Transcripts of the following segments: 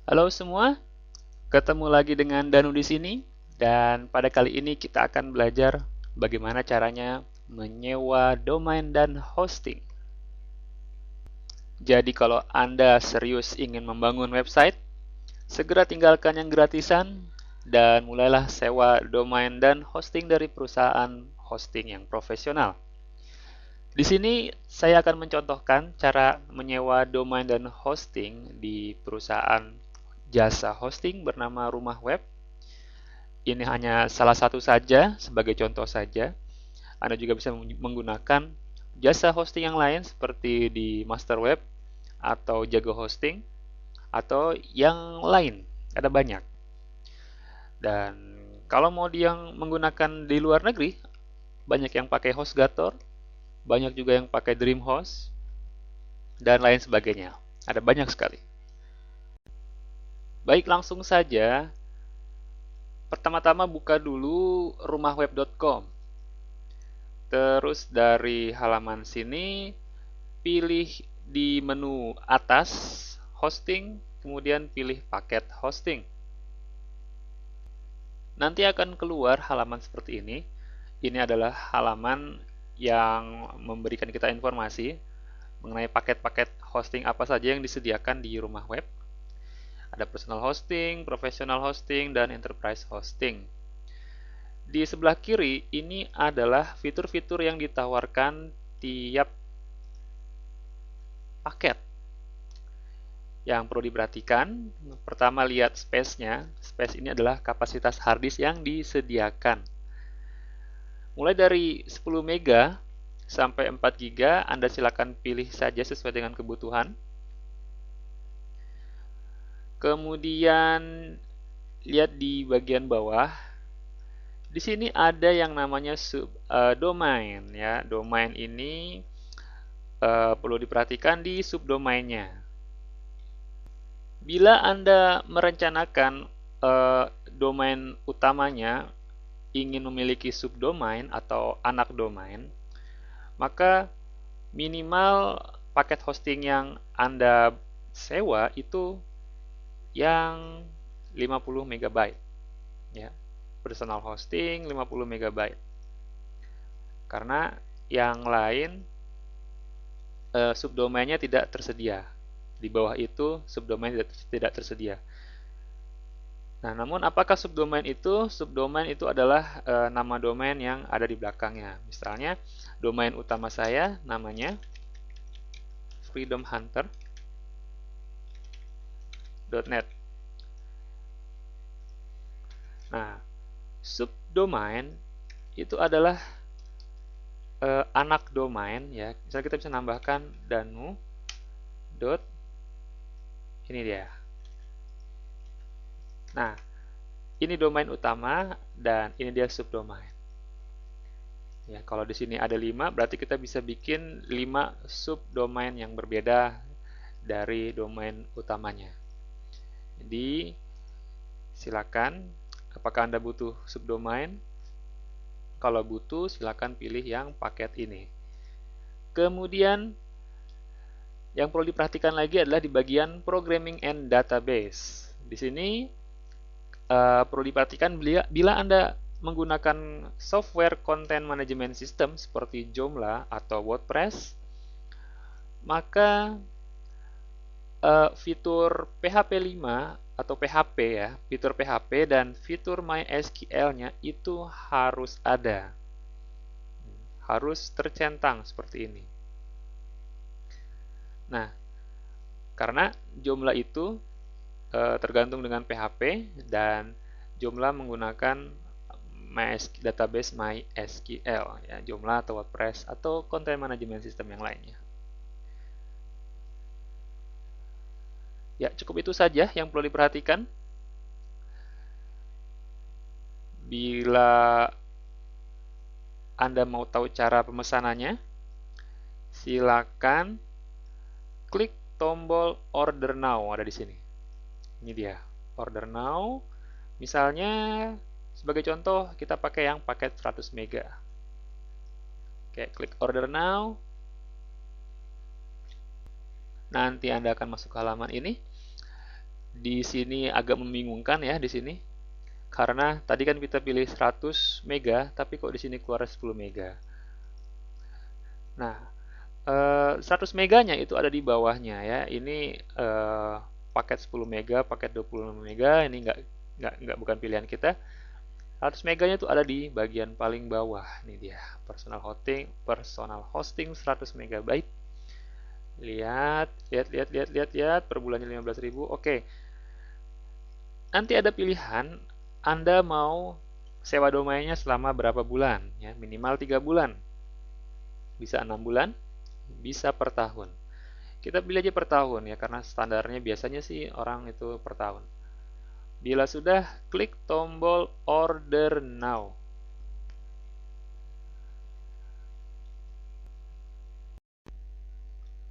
Halo semua, ketemu lagi dengan Danu di sini dan pada kali ini kita akan belajar bagaimana caranya menyewa domain dan hosting. Jadi kalau Anda serius ingin membangun website, segera tinggalkan yang gratisan dan mulailah sewa domain dan hosting dari perusahaan hosting yang profesional. Di sini saya akan mencontohkan cara menyewa domain dan hosting di perusahaan jasa hosting bernama Rumah Web. Ini hanya salah satu saja, sebagai contoh saja. Anda juga bisa menggunakan jasa hosting yang lain seperti di Masterweb atau Jago Hosting atau yang lain. Ada banyak. Dan kalau mau yang menggunakan di luar negeri, banyak yang pakai HostGator, banyak juga yang pakai DreamHost, dan lain sebagainya. Ada banyak sekali. Baik, langsung saja. Pertama-tama buka dulu rumahweb.com. Terus dari halaman sini, pilih di menu atas hosting, kemudian pilih paket hosting. Nanti akan keluar halaman seperti ini. Ini adalah halaman yang memberikan kita informasi mengenai paket-paket hosting apa saja yang disediakan di rumah web. Ada personal hosting, professional hosting, dan enterprise hosting. Di sebelah kiri ini adalah fitur-fitur yang ditawarkan tiap paket. Yang perlu diperhatikan, pertama lihat space-nya. Space ini adalah kapasitas hard disk yang disediakan. Mulai dari 10 MB sampai 4 GB, Anda silakan pilih saja sesuai dengan kebutuhan. Kemudian lihat di bagian bawah. Di sini ada yang namanya domain ya. Domain ini perlu diperhatikan di subdomainnya. Bila Anda merencanakan domain utamanya ingin memiliki subdomain atau anak domain, maka minimal paket hosting yang Anda sewa itu yang 50 MB ya. Personal hosting 50 MB. Karena yang lain subdomainnya tidak tersedia. Di bawah itu subdomain tidak tersedia. Nah, namun apakah subdomain itu? Subdomain itu adalah nama domain yang ada di belakangnya. Misalnya, domain utama saya namanya freedomhunter.net. Nah, subdomain itu adalah anak domain ya. Misalnya kita bisa nambahkan danu dot ini dia. Nah, ini domain utama dan ini dia subdomain. Ya, kalau di sini ada 5, berarti kita bisa bikin 5 subdomain yang berbeda dari domain utamanya. Jadi, silakan apakah Anda butuh subdomain? Kalau butuh, silakan pilih yang paket ini. Kemudian, yang perlu diperhatikan lagi adalah di bagian programming and database. Di sini perlu diperhatikan bila Anda menggunakan software content management system seperti Joomla atau WordPress, maka fitur PHP 5 atau PHP ya, fitur PHP dan fitur MySQL-nya itu harus ada. Harus tercentang seperti ini. Nah, karena Joomla itu tergantung dengan PHP dan Joomla menggunakan database MySQL ya, Joomla atau WordPress atau content management system yang lainnya. Ya, cukup itu saja yang perlu diperhatikan. Bila Anda mau tahu cara pemesanannya, silakan klik tombol order now ada di sini. Ini dia, order now. Misalnya sebagai contoh kita pakai yang paket 100 MB. Oke, klik order now. Nanti Anda akan masuk ke halaman ini. Di sini agak membingungkan ya di sini. Karena tadi kan kita pilih 100 mega, tapi kok di sini keluar 10 mega. Nah, 100 meganya itu ada di bawahnya ya. Ini paket 10 mega, paket 25 mega, ini nggak bukan pilihan kita. 100 meganya itu ada di bagian paling bawah. Ini dia, personal hosting 100 megabyte. Lihat, per bulannya 15.000. Oke. Nanti ada pilihan Anda mau sewa domainnya selama berapa bulan ya, minimal 3 bulan. Bisa 6 bulan, bisa per tahun. Kita pilih aja per tahun ya, karena standarnya biasanya sih orang itu per tahun. Bila sudah, klik tombol Order Now.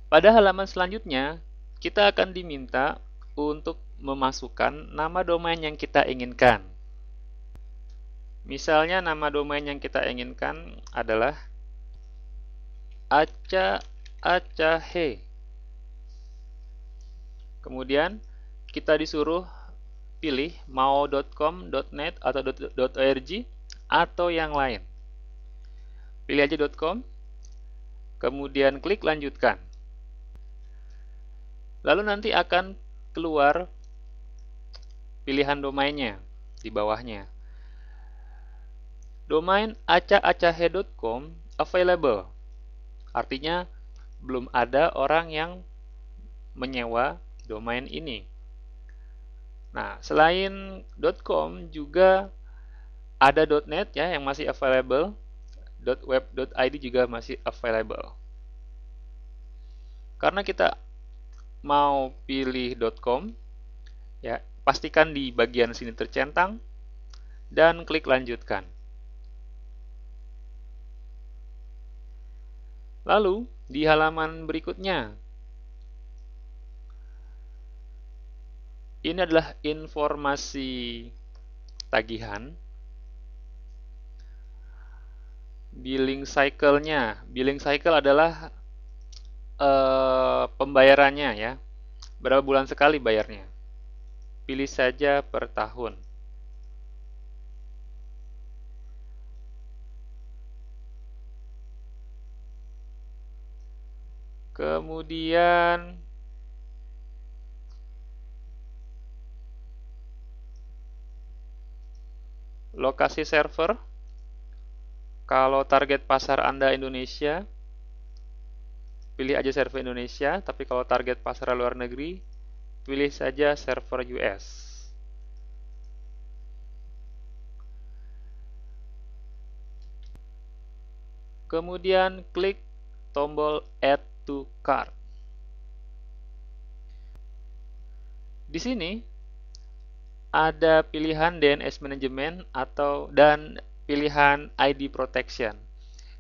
Pada halaman selanjutnya, kita akan diminta untuk memasukkan nama domain yang kita inginkan. Misalnya nama domain yang kita inginkan adalah Acahe. Kemudian kita disuruh pilih mau .com, .net, atau .org, atau yang lain. Pilih aja .com, kemudian klik lanjutkan. Lalu nanti akan keluar pilihan domainnya di bawahnya. Domain acahe.com available. Artinya belum ada orang yang menyewa domain ini. Nah, selain .com juga ada .net ya yang masih available, .web.id juga masih available. Karena kita mau pilih .com ya, pastikan di bagian sini tercentang dan klik lanjutkan. Lalu di halaman berikutnya, ini adalah informasi tagihan. Billing cycle-nya. Billing cycle adalah pembayarannya ya. Berapa bulan sekali bayarnya. Pilih saja per tahun. Kemudian lokasi server. Kalau target pasar Anda Indonesia, pilih aja server Indonesia, tapi kalau target pasar luar negeri, pilih saja server US. Kemudian klik tombol Add to Cart. Di sini ada pilihan DNS Management dan pilihan ID Protection.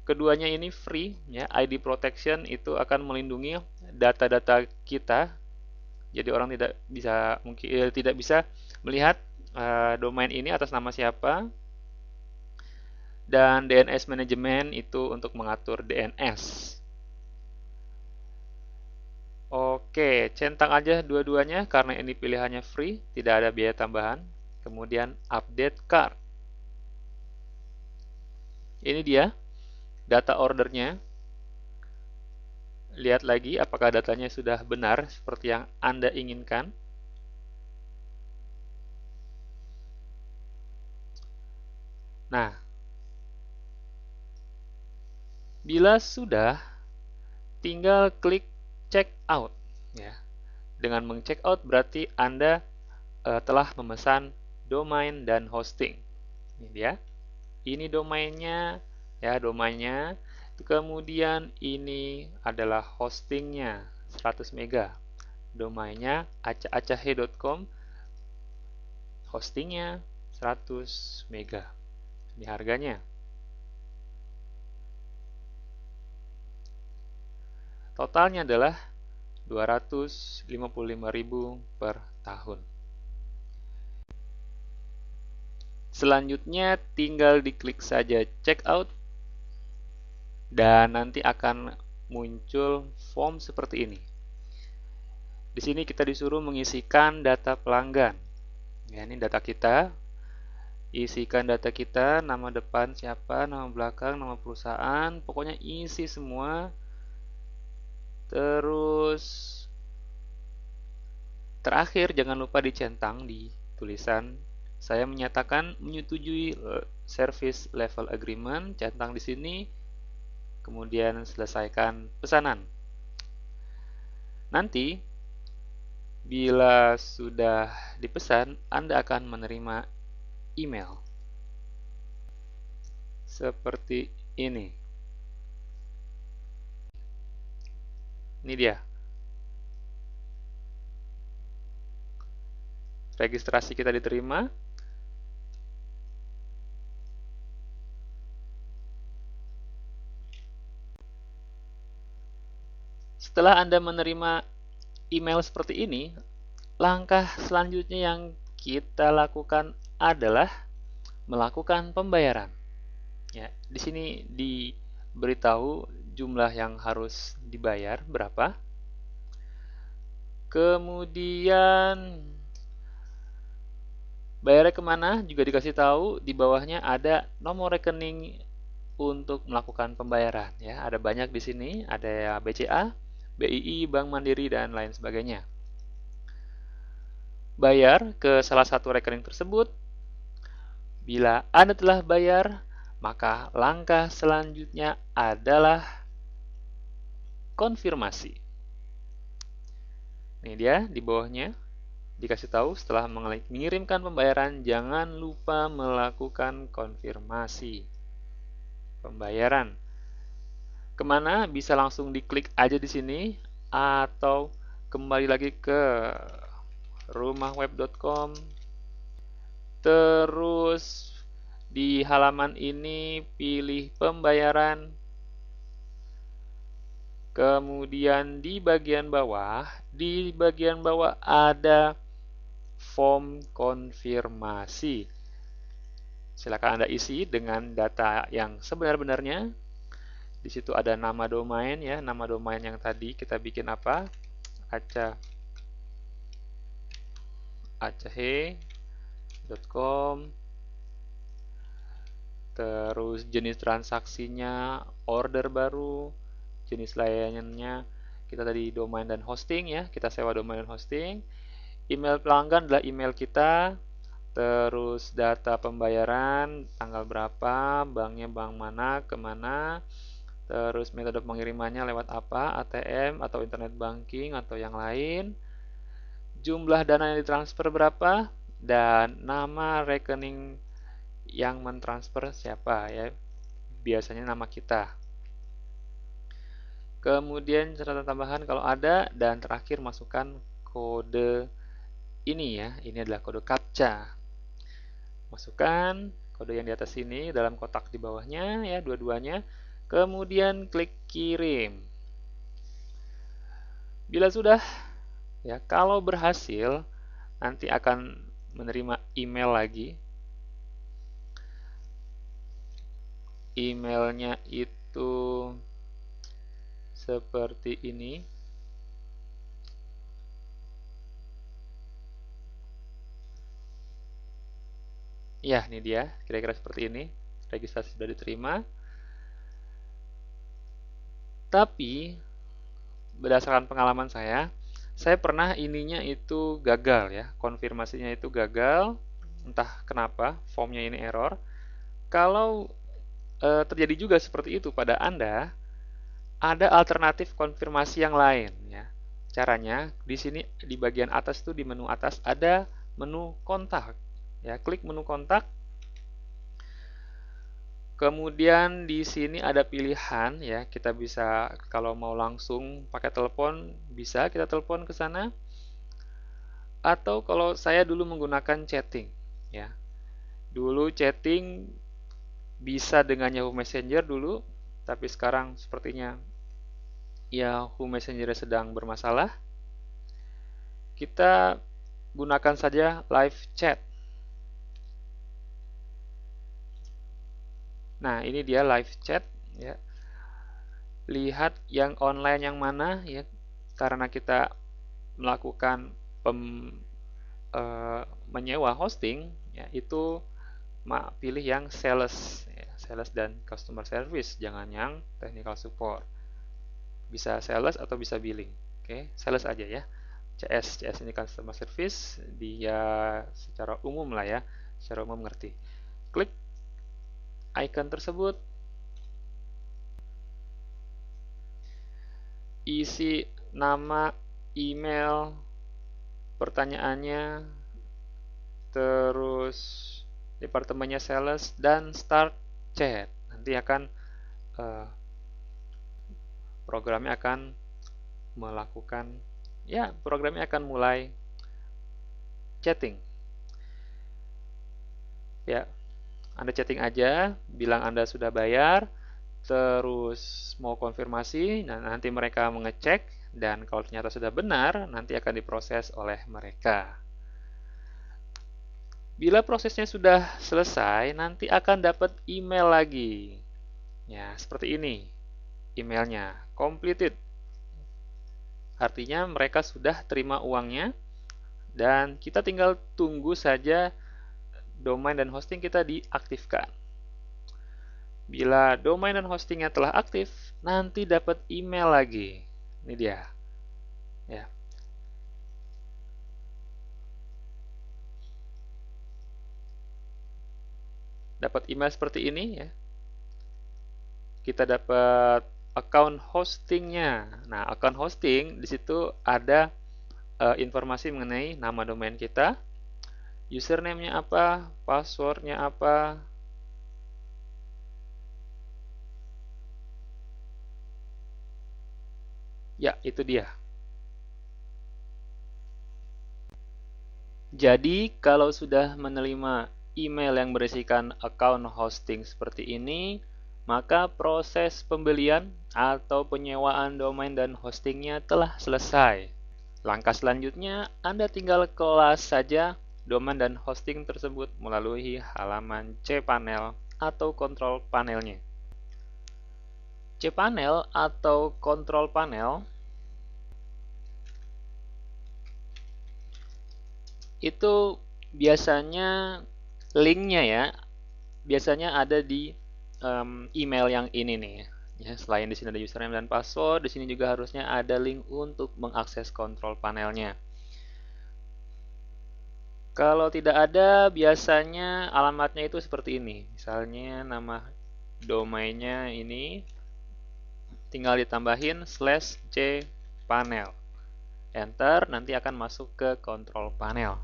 Keduanya ini free ya. ID Protection itu akan melindungi data-data kita. Jadi orang tidak bisa melihat domain ini atas nama siapa. Dan DNS Management itu untuk mengatur DNS. Oke, centang aja dua-duanya karena ini pilihannya free, tidak ada biaya tambahan. Kemudian update cart. Ini dia data ordernya. Lihat lagi apakah datanya sudah benar seperti yang Anda inginkan. Nah, bila sudah, tinggal klik check out ya. Dengan meng-check out berarti Anda telah memesan domain dan hosting. Ini dia. Ini domainnya ya, domainnya. Kemudian ini adalah hostingnya 100 mega. Domainnya acahe.com. Hostingnya 100 mega. Ini harganya. Totalnya adalah 255.000 per tahun. Selanjutnya tinggal diklik saja check out dan nanti akan muncul form seperti ini. Di sini kita disuruh mengisikan data pelanggan. Ya, ini data kita. Isikan data kita, nama depan siapa, nama belakang, nama perusahaan, pokoknya isi semua. Terus terakhir jangan lupa dicentang di tulisan saya menyatakan menyetujui service level agreement, centang di sini. Kemudian selesaikan pesanan. Nanti bila sudah dipesan, Anda akan menerima email seperti ini. Ini dia. Registrasi kita diterima. Setelah Anda menerima email seperti ini, langkah selanjutnya yang kita lakukan adalah melakukan pembayaran. Ya, di sini diberitahu jumlah yang harus dibayar berapa. Kemudian bayarnya kemana juga dikasih tahu. Di bawahnya ada nomor rekening untuk melakukan pembayaran. Ya, ada banyak di sini. Ada BCA, BII, Bank Mandiri dan lain sebagainya. Bayar ke salah satu rekening tersebut. Bila Anda telah bayar, maka langkah selanjutnya adalah konfirmasi. Ini dia di bawahnya dikasih tahu setelah mengirimkan pembayaran jangan lupa melakukan konfirmasi pembayaran. Kemana? Bisa langsung diklik aja di sini atau kembali lagi ke rumahweb.com. Terus di halaman ini pilih pembayaran. Kemudian di bagian bawah ada form konfirmasi. Silakan Anda isi dengan data yang sebenar-benarnya. Di situ ada nama domain ya, nama domain yang tadi kita bikin apa? acahe.com. Terus jenis transaksinya, order baru, jenis layanannya kita tadi domain dan hosting ya, kita sewa domain dan hosting. Email pelanggan adalah email kita. Terus data pembayaran, tanggal berapa, banknya bank mana, kemana. Terus metode pengirimannya lewat apa, ATM atau internet banking atau yang lain. Jumlah dana yang ditransfer berapa, dan nama rekening yang mentransfer siapa ya, biasanya nama kita. Kemudian catatan tambahan kalau ada, dan terakhir masukkan kode ini ya, ini adalah kode CAPTCHA. Masukkan kode yang di atas ini dalam kotak di bawahnya ya, dua-duanya. Kemudian klik kirim. Bila sudah ya, kalau berhasil nanti akan menerima email lagi. Emailnya itu seperti ini. Ya, ini dia, kira-kira seperti ini. Registrasi sudah diterima. Tapi berdasarkan pengalaman saya pernah ininya itu gagal ya, konfirmasinya itu gagal, entah kenapa formnya ini error. Kalau terjadi juga seperti itu pada Anda, ada alternatif konfirmasi yang lain ya. Caranya di sini di bagian atas tuh, di menu atas ada menu kontak. Ya, klik menu kontak. Kemudian di sini ada pilihan ya, kita bisa kalau mau langsung pakai telepon bisa kita telepon ke sana. Atau kalau saya dulu menggunakan chatting ya. Dulu chatting bisa dengan Yahoo Messenger dulu, tapi sekarang sepertinya Yahoo Messenger sedang bermasalah. Kita gunakan saja live chat. Nah, ini dia live chat ya. Lihat yang online yang mana ya, karena kita melakukan menyewa hosting, ya, itu pilih yang sales, ya, sales dan customer service, jangan yang technical support. Bisa sales atau bisa billing. Oke, sales aja ya. CS ini customer service, dia secara umum lah ya, secara umum ngerti. Klik icon tersebut, isi nama, email, pertanyaannya, terus departemennya sales, dan start chat. Nanti akan programnya akan melakukan, ya, programnya akan mulai chatting. Ya, Anda chatting aja, bilang Anda sudah bayar, terus mau konfirmasi, nah nanti mereka mengecek, dan kalau ternyata sudah benar, nanti akan diproses oleh mereka. Bila prosesnya sudah selesai, nanti akan dapat email lagi. Ya, seperti ini emailnya, completed. Artinya mereka sudah terima uangnya, dan kita tinggal tunggu saja domain dan hosting kita diaktifkan. Bila domain dan hostingnya telah aktif, nanti dapat email lagi. Ini dia. Ya. Dapat email seperti ini ya. Kita dapat account hostingnya. Nah, account hosting di situ ada informasi mengenai nama domain kita, username-nya apa, password-nya apa. Ya, itu dia. Jadi, kalau sudah menerima email yang berisikan account hosting seperti ini, maka proses pembelian atau penyewaan domain dan hostingnya telah selesai. Langkah selanjutnya, Anda tinggal kelola saja domain dan hosting tersebut melalui halaman cPanel atau kontrol panelnya. cPanel atau kontrol panel itu biasanya linknya ya, biasanya ada di email yang ini nih. Ya, selain di sini ada username dan password, di sini juga harusnya ada link untuk mengakses kontrol panelnya. Kalau tidak ada, biasanya alamatnya itu seperti ini. Misalnya nama domainnya ini, tinggal ditambahin /cpanel. Enter, nanti akan masuk ke kontrol panel.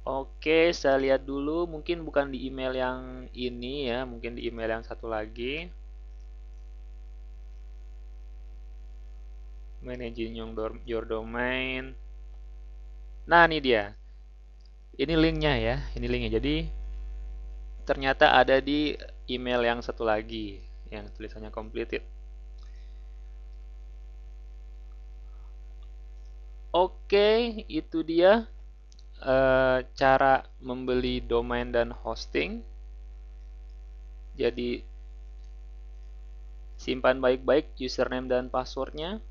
Oke, saya lihat dulu. Mungkin bukan di email yang ini ya, mungkin di email yang satu lagi. Managing your domain. Nah, ini dia. Ini linknya ya, ini linknya. Jadi ternyata ada di email yang satu lagi, yang tulisannya completed. Oke, itu dia cara membeli domain dan hosting. Jadi simpan baik-baik username dan passwordnya,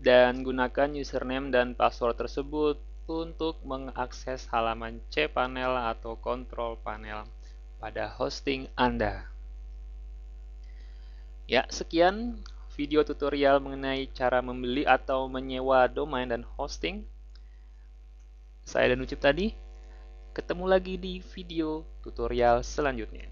dan gunakan username dan password tersebut untuk mengakses halaman cPanel atau kontrol panel pada hosting Anda. Ya, sekian video tutorial mengenai cara membeli atau menyewa domain dan hosting. Saya Dan Ucup tadi. Ketemu lagi di video tutorial selanjutnya.